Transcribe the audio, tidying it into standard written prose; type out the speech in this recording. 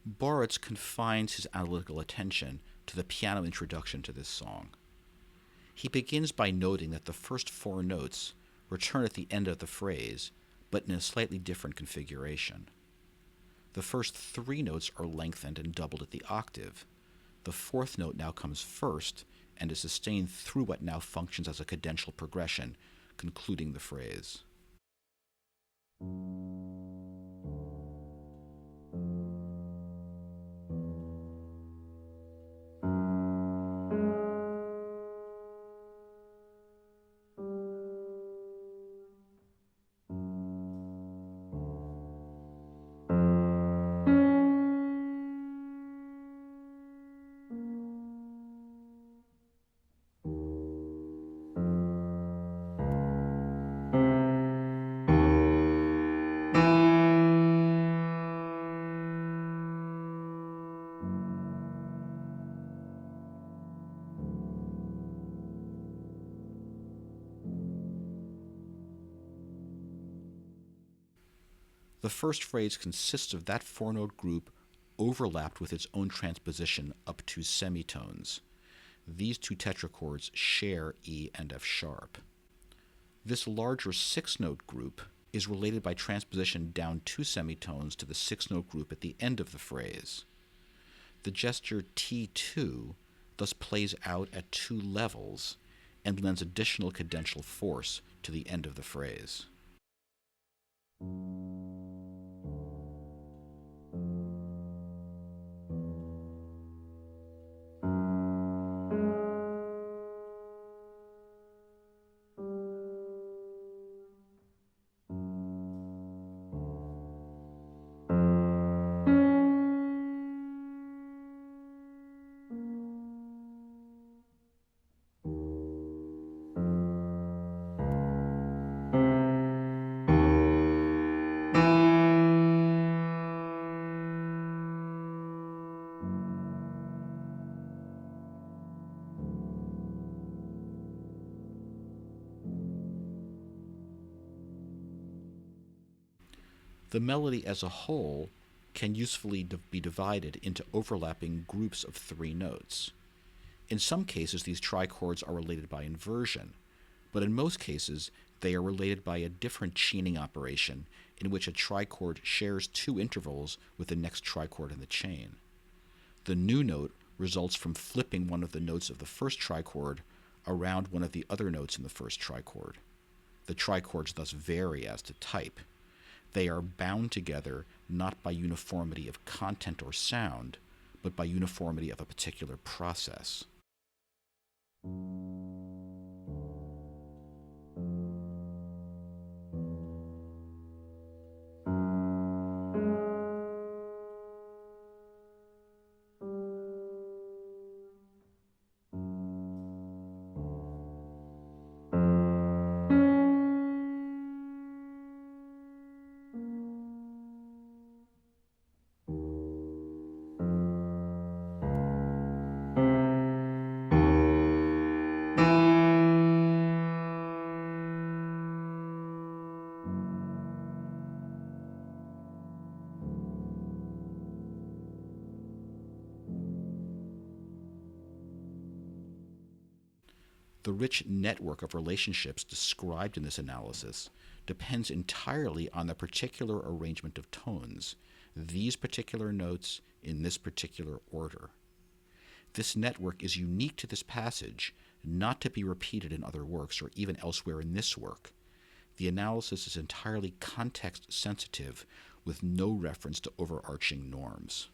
Boretz confines his analytical attention to the piano introduction to this song. He begins by noting that the first four notes return at the end of the phrase, but in a slightly different configuration. The first three notes are lengthened and doubled at the octave. The fourth note now comes first and is sustained through what now functions as a cadential progression, concluding the phrase. The first phrase consists of that four-note group overlapped with its own transposition up two semitones. These two tetrachords share E and F sharp. This larger six-note group is related by transposition down two semitones to the six-note group at the end of the phrase. The gesture T2 thus plays out at two levels and lends additional cadential force to the end of the phrase. The melody as a whole can usefully be divided into overlapping groups of three notes. In some cases, these trichords are related by inversion, but in most cases, they are related by a different chaining operation in which a trichord shares two intervals with the next trichord in the chain. The new note results from flipping one of the notes of the first trichord around one of the other notes in the first trichord. The trichords thus vary as to type. They are bound together not by uniformity of content or sound, but by uniformity of a particular process. The rich network of relationships described in this analysis depends entirely on the particular arrangement of tones, these particular notes in this particular order. This network is unique to this passage, not to be repeated in other works or even elsewhere in this work. The analysis is entirely context sensitive with no reference to overarching norms.